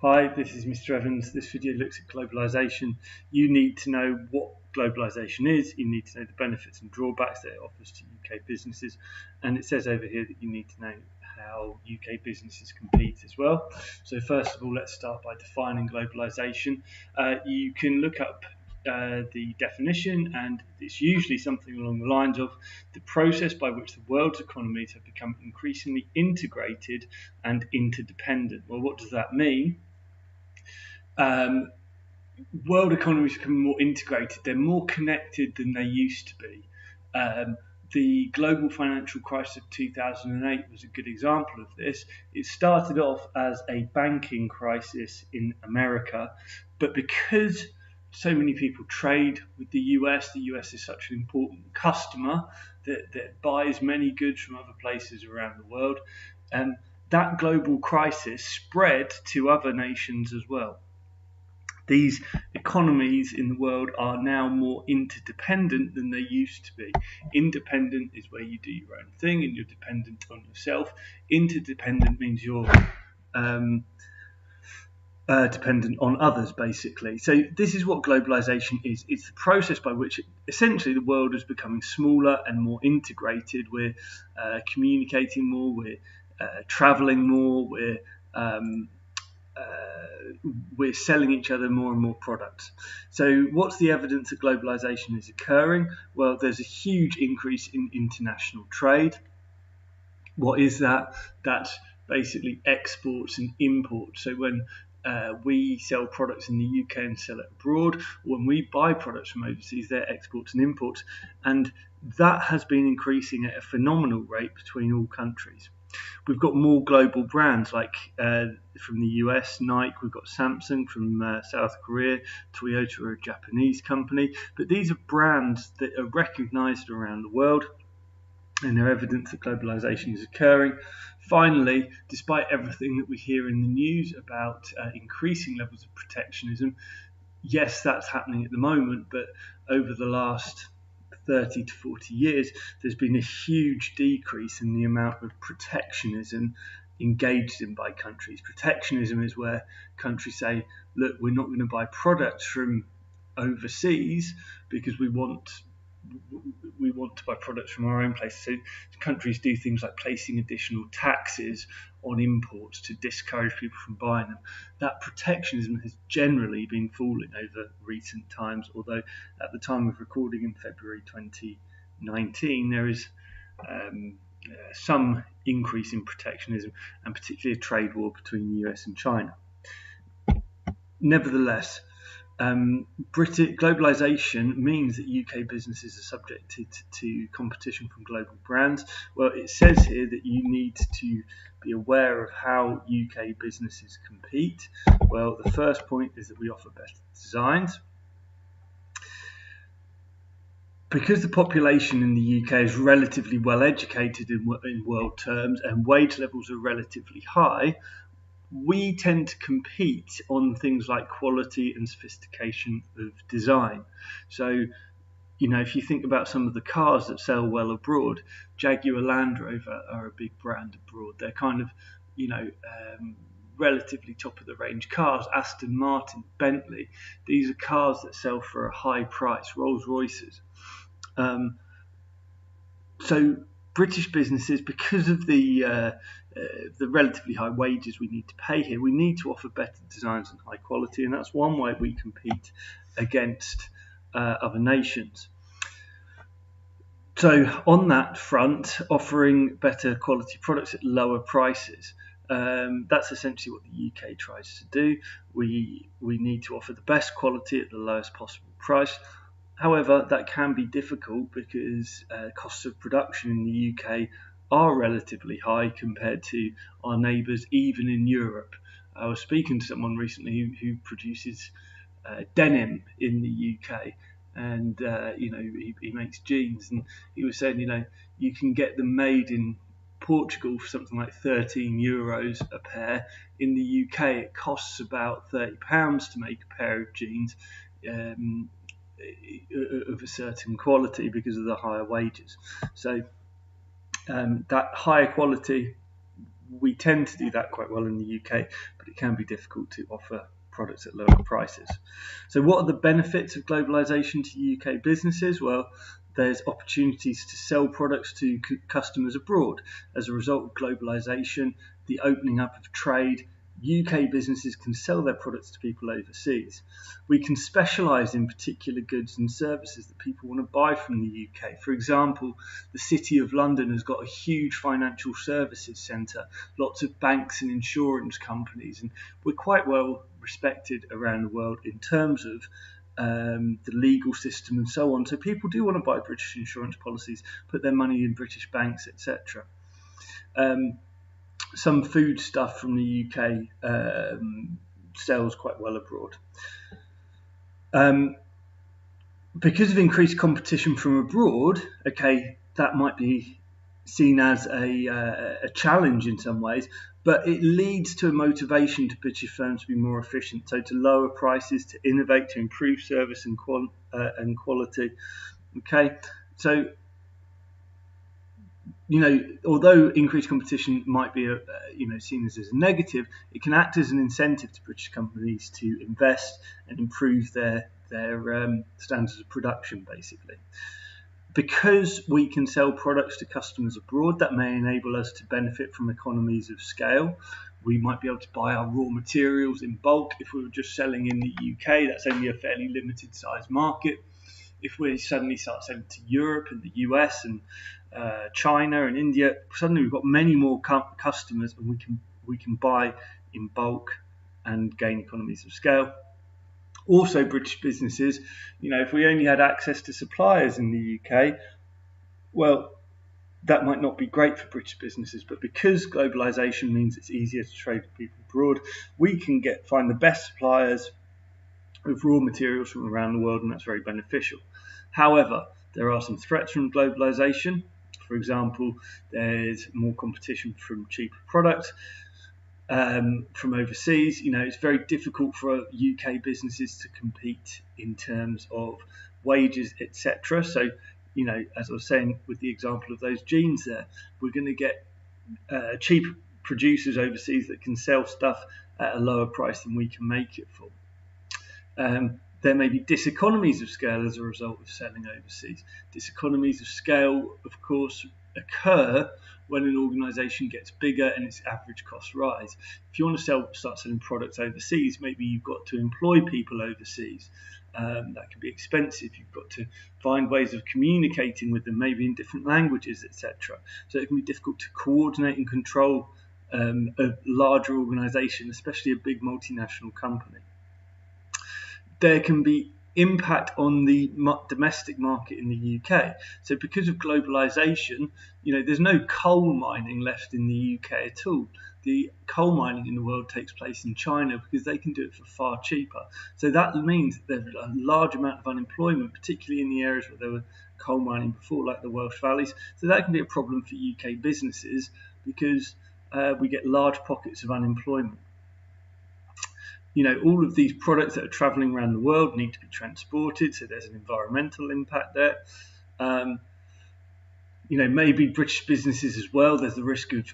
Hi, this is Mr. Evans. This video looks at globalisation. You need to know what globalisation is. You need to know the benefits and drawbacks that it offers to UK businesses. And it says over here that you need to know how UK businesses compete as well. So first of all, let's start by defining globalisation. You can look up the definition, and it's usually something along the lines of the process by which the world's economies have become increasingly integrated and interdependent. Well, what does that mean? World economies become more integrated. They're more connected than they used to be. The global financial crisis of 2008 was a good example of this. It started off as a banking crisis in America, but because so many people trade with the US is such an important customer that buys many goods from other places around the world, and that global crisis spread to other nations as well. These economies in the world are now more interdependent than they used to be. Independent is where you do your own thing and you're dependent on yourself. Interdependent means you're dependent on others, basically. So this is what globalization is. It's the process by which essentially the world is becoming smaller and more integrated. We're communicating more, we're traveling more, we're selling each other more and more products. So what's the evidence that globalization is occurring? Well, there's a huge increase in international trade. What is that? That's basically exports and imports. So when we sell products in the UK and sell it abroad, when we buy products from overseas, they're exports and imports. And that has been increasing at a phenomenal rate between all countries. We've got more global brands like from the US, Nike. We've got Samsung from South Korea. Toyota are a Japanese company. But these are brands that are recognized around the world, and they're evidence that globalization is occurring. Finally, despite everything that we hear in the news about increasing levels of protectionism, yes, that's happening at the moment, but over the last 30 to 40 years, there's been a huge decrease in the amount of protectionism engaged in by countries. Protectionism is where countries say, look, we're not going to buy products from overseas because we want to buy products from our own place. So countries do things like placing additional taxes on imports to discourage people from buying them. That protectionism has generally been falling over recent times, although at the time of recording in February 2019, there is some increase in protectionism, and particularly a trade war between the US and China. Nevertheless, globalization means that UK businesses are subjected to competition from global brands. Well, it says here that you need to be aware of how UK businesses compete. Well, the first point is that we offer better designs. Because the population in the UK is relatively well educated in world terms and wage levels are relatively high, we tend to compete on things like quality and sophistication of design. So, if you think about some of the cars that sell well abroad, Jaguar, Land Rover are a big brand abroad. They're kind of, relatively top of the range cars. Aston Martin, Bentley, these are cars that sell for a high price. Rolls Royces. So British businesses, because of the relatively high wages we need to pay here, we need to offer better designs and high quality, and that's one way we compete against other nations. So on that front, offering better quality products at lower prices, that's essentially what the UK tries to do. We need to offer the best quality at the lowest possible price. However, that can be difficult because costs of production in the UK are relatively high compared to our neighbours, even in Europe. I was speaking to someone recently who produces denim in the UK, and he makes jeans, and he was saying, you can get them made in Portugal for something like €13 a pair. In the UK, it costs about £30 to make a pair of jeans of a certain quality because of the higher wages. So that higher quality we tend to do that quite well in the UK, but it can be difficult to offer products at lower prices. So what are the benefits of globalisation to UK businesses? Well, there's opportunities to sell products to customers abroad. As a result of globalisation, the opening up of trade, UK businesses can sell their products to people overseas. We can specialise in particular goods and services that people want to buy from the UK. For example, the City of London has got a huge financial services centre, lots of banks and insurance companies, and we're quite well respected around the world in terms of the legal system and so on. So people do want to buy British insurance policies, put their money in British banks, etc. Some food stuff from the UK sells quite well abroad. Because of increased competition from abroad, okay, that might be seen as a challenge in some ways, but it leads to a motivation to British firms to be more efficient, so to lower prices, to innovate, to improve service and quality. Okay, so although increased competition might be seen as a negative, it can act as an incentive to British companies to invest and improve their standards of production, basically. Because we can sell products to customers abroad, that may enable us to benefit from economies of scale. We might be able to buy our raw materials in bulk. If we were just selling in the UK, that's only a fairly limited size market. If we suddenly start selling to Europe and the US and China and India, suddenly we've got many more customers, and we can buy in bulk and gain economies of scale. Also, British businesses, if we only had access to suppliers in the UK, well, that might not be great for British businesses, but because globalisation means it's easier to trade with people abroad, we can find the best suppliers with raw materials from around the world, and that's very beneficial. However, there are some threats from globalisation. For example, there's more competition from cheaper products from overseas. It's very difficult for UK businesses to compete in terms of wages, etc. So, as I was saying with the example of those jeans there, we're going to get cheap producers overseas that can sell stuff at a lower price than we can make it for. There may be diseconomies of scale as a result of selling overseas. Diseconomies of scale, of course, occur when an organisation gets bigger and its average costs rise. If you want to start selling products overseas, maybe you've got to employ people overseas. That can be expensive. You've got to find ways of communicating with them, maybe in different languages, etc. So it can be difficult to coordinate and control a larger organisation, especially a big multinational company. There can be impact on the domestic market in the UK. So because of globalisation, there's no coal mining left in the UK at all. The coal mining in the world takes place in China because they can do it for far cheaper. So that means that there's a large amount of unemployment, particularly in the areas where there were coal mining before, like the Welsh Valleys. So that can be a problem for UK businesses because we get large pockets of unemployment. All of these products that are travelling around the world need to be transported, so there's an environmental impact there. Maybe British businesses as well, there's the risk of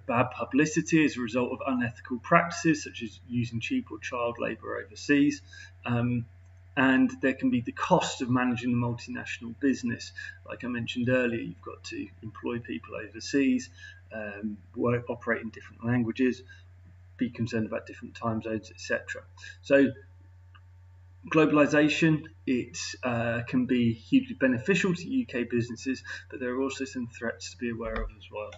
bad publicity as a result of unethical practices, such as using cheap or child labour overseas. And there can be the cost of managing the multinational business. Like I mentioned earlier, you've got to employ people overseas, operate in different languages, be concerned about different time zones, etc. So globalisation, it can be hugely beneficial to UK businesses, but there are also some threats to be aware of as well.